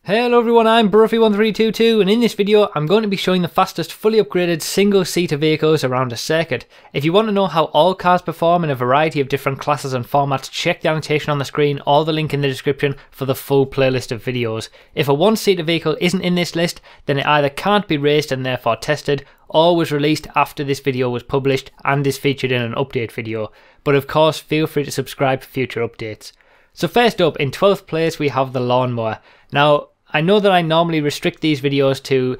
Hello everyone, I'm Bruffy1322 and in this video I'm going to be showing the fastest fully upgraded single-seater vehicles around a circuit. If you want to know how all cars perform in a variety of different classes and formats, check the annotation on the screen or the link in the description for the full playlist of videos. If a one-seater vehicle isn't in this list, then it either can't be raced and therefore tested, or was released after this video was published and is featured in an update video. But of course, feel free to subscribe for future updates. So first up, in 12th place we have the lawnmower. Now, I know that I normally restrict these videos to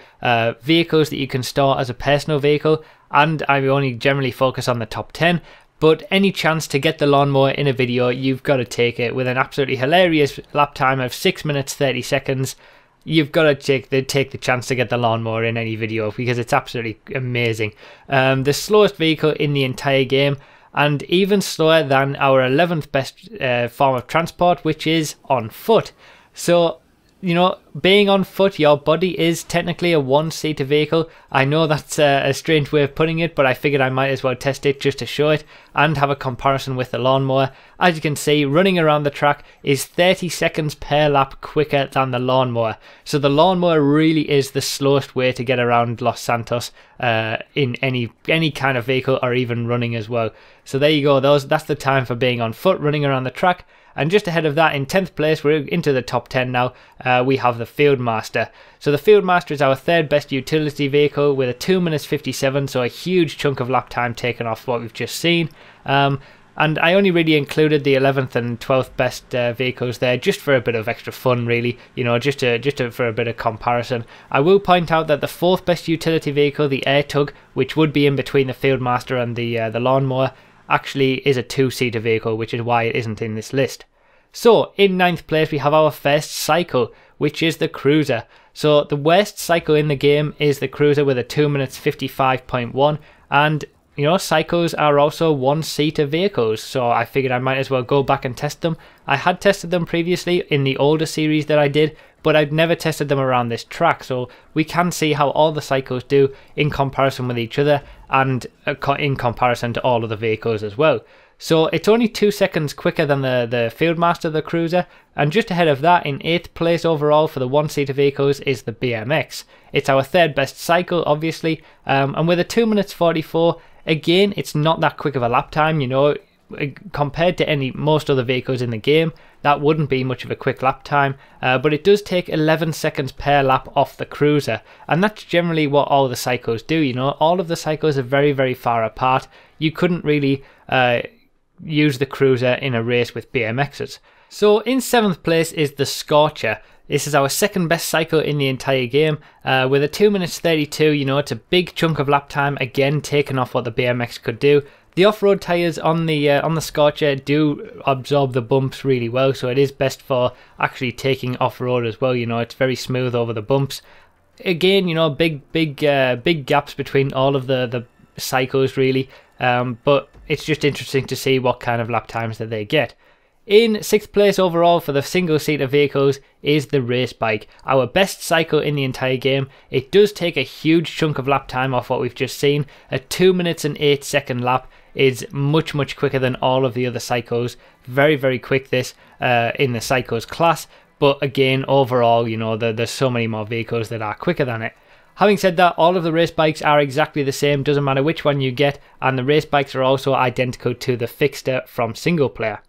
vehicles that you can store as a personal vehicle, and I only generally focus on the top 10, but any chance to get the lawnmower in a video, you've got to take it. With an absolutely hilarious lap time of 6 minutes 30 seconds, you've got to take the chance to get the lawnmower in any video because it's absolutely amazing. The slowest vehicle in the entire game, and even slower than our 11th best form of transport, which is on foot. So, you know, being on foot, your body is technically a one-seater vehicle. I know that's a strange way of putting it, but I figured I might as well test it just to show it and have a comparison with the lawnmower. As you can see, running around the track is 30 seconds per lap quicker than the lawnmower. So the lawnmower really is the slowest way to get around Los Santos in any kind of vehicle, or even running as well. So there you go, that's the time for being on foot, running around the track. And just ahead of that, in 10th place, we're into the top 10 now, we have the Fieldmaster. So the Fieldmaster is our third best utility vehicle with a 2 minutes 57, so a huge chunk of lap time taken off what we've just seen. And I only really included the 11th and 12th best vehicles there just for a bit of extra fun, really, you know, just for a bit of comparison. I will point out that the 4th best utility vehicle, the Airtug, which would be in between the Fieldmaster and the lawnmower, actually is a two-seater vehicle, which is why it isn't in this list. So in 9th place we have our first cycle, which is the Cruiser. So the worst cycle in the game is the Cruiser with a 2 minutes 55.1, and you know, cycles are also one-seater vehicles, so I figured I might as well go back and test them. I had tested them previously in the older series that I did, but I'd never tested them around this track, so we can see how all the cycles do in comparison with each other and in comparison to all of the vehicles as well. So it's only 2 seconds quicker than the Fieldmaster, the Cruiser, and just ahead of that, in 8th place overall for the one-seater vehicles, is the BMX. It's our third best cycle, obviously, and with a 2 minutes 44, again, it's not that quick of a lap time, you know, compared to most other vehicles in the game. That wouldn't be much of a quick lap time, but it does take 11 seconds per lap off the Cruiser, and that's generally what all the cycles do, you know. All of the cycles are very, very far apart. You couldn't really use the Cruiser in a race with BMXs. So in 7th place is the Scorcher. This is our second best cycle in the entire game, with a 2 minutes 32, you know, it's a big chunk of lap time, again taken off what the BMX could do. The off-road tyres on the Scorcher do absorb the bumps really well, so it is best for actually taking off-road as well, you know, it's very smooth over the bumps. Again, you know, big gaps between all of the cycles really, but it's just interesting to see what kind of lap times that they get. In 6th place overall for the single-seater vehicles is the Race Bike, our best cycle in the entire game. It does take a huge chunk of lap time off what we've just seen. A 2 minutes and 8 second lap is much quicker than all of the other cycles. Very, very quick this in the cycles class, but again, overall, you know, there's so many more vehicles that are quicker than it. Having said that, all of the race bikes are exactly the same, doesn't matter which one you get, and the race bikes are also identical to the Fixster from single player.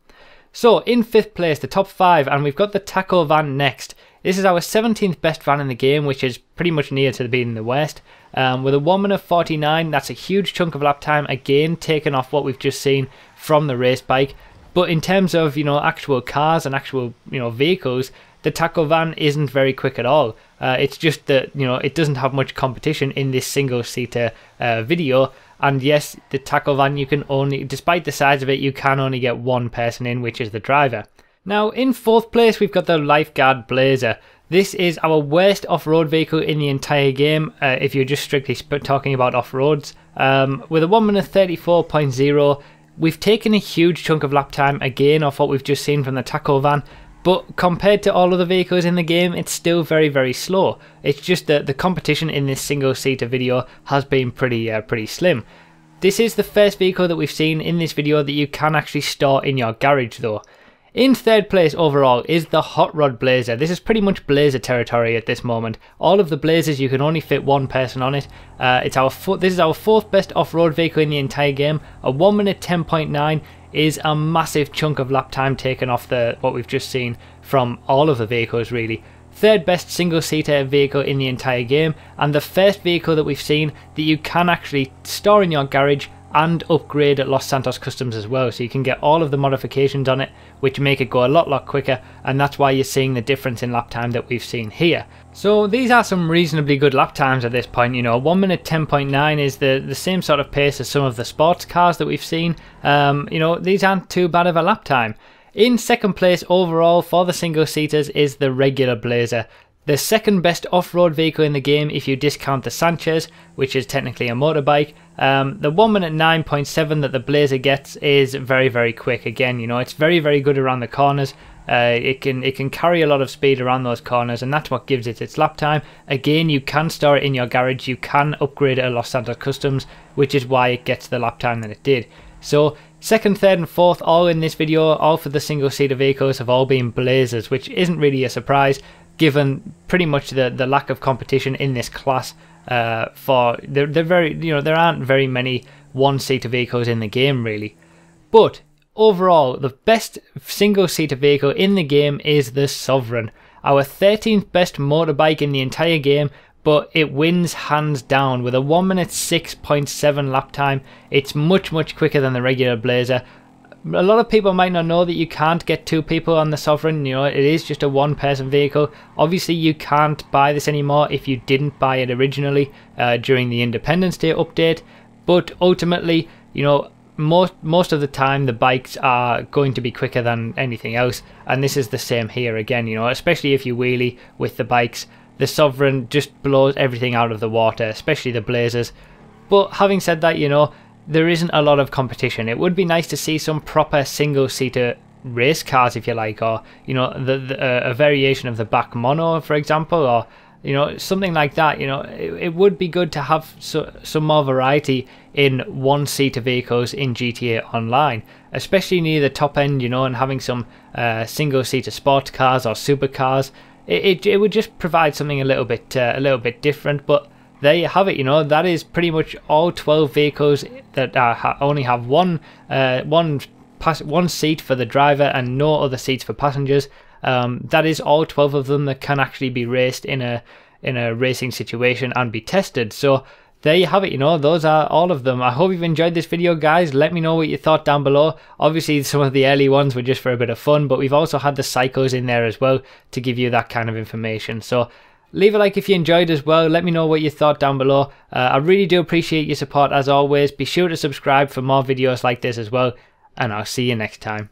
So in 5th place, the top 5, and we've got the Taco Van next. This is our 17th best van in the game, which is pretty much near to being the worst. With a 1 minute 49, that's a huge chunk of lap time, again taken off what we've just seen from the race bike. But in terms of, you know, actual cars and actual, you know, vehicles, the Taco Van isn't very quick at all. It's just that, you know, it doesn't have much competition in this single-seater video. And yes, the Taco Van, you can only, despite the size of it, you can only get one person in, which is the driver. Now, in 4th place, we've got the Lifeguard Blazer. This is our worst off-road vehicle in the entire game, if you're just strictly talking about off-roads. With a 1 minute 34.0, we've taken a huge chunk of lap time, again, off what we've just seen from the Taco Van. But compared to all of the vehicles in the game, it's still very, very slow. It's just that the competition in this single-seater video has been pretty slim. This is the first vehicle that we've seen in this video that you can actually store in your garage though. In third place overall is the Hot Rod Blazer. This is pretty much Blazer territory at this moment. All of the Blazers, you can only fit one person on it. This is our fourth best off-road vehicle in the entire game. A 1 minute 10.9 is a massive chunk of lap time taken off what we've just seen from all of the vehicles really. Third best single-seater vehicle in the entire game, and the first vehicle that we've seen that you can actually store in your garage and upgrade at Los Santos Customs as well, so you can get all of the modifications on it which make it go a lot quicker, and that's why you're seeing the difference in lap time that we've seen here. So these are some reasonably good lap times at this point. You know, 1 minute 10.9 is the same sort of pace as some of the sports cars that we've seen. You know, these aren't too bad of a lap time. In second place overall for the single seaters is the regular Blazer. The second best off-road vehicle in the game if you discount the Sanchez, which is technically a motorbike. The 1 minute 9.7 that the Blazer gets is very quick. Again, you know, it's very good around the corners. It can carry a lot of speed around those corners, and that's what gives it its lap time. Again, you can store it in your garage, you can upgrade it at Los Santos Customs, which is why it gets the lap time that it did. So second, third and fourth all in this video, all for the single seater vehicles, have all been Blazers, which isn't really a surprise given pretty much the lack of competition in this class. There aren't very many one-seater vehicles in the game really. But overall, the best single-seater vehicle in the game is the Sovereign, our 13th best motorbike in the entire game, but it wins hands down with a 1 minute 6.7 lap time. It's much quicker than the regular Blazer. A lot of people might not know that you can't get two people on the Sovereign. You know, it is just a one-person vehicle. Obviously, you can't buy this anymore if you didn't buy it originally during the Independence Day update. But ultimately, you know, most of the time the bikes are going to be quicker than anything else, and this is the same here again. You know, especially if you wheelie with the bikes, the Sovereign just blows everything out of the water, especially the Blazers. But having said that, you know, there isn't a lot of competition. It would be nice to see some proper single-seater race cars, if you like, or, you know, a variation of the back mono, for example, or, you know, something like that. You know, it would be good to have some more variety in one-seater vehicles in GTA Online, especially near the top end, you know, and having some single-seater sports cars or supercars. It would just provide something a little bit different. But there you have it. You know, that is pretty much all 12 vehicles that only have one seat for the driver and no other seats for passengers. That is all 12 of them that can actually be raced in a racing situation and be tested. So there you have it. You know, those are all of them. I hope you've enjoyed this video, guys. Let me know what you thought down below. Obviously, some of the early ones were just for a bit of fun, but we've also had the cycles in there as well to give you that kind of information. So leave a like if you enjoyed as well. Let me know what you thought down below. I really do appreciate your support as always. Be sure to subscribe for more videos like this as well, and I'll see you next time.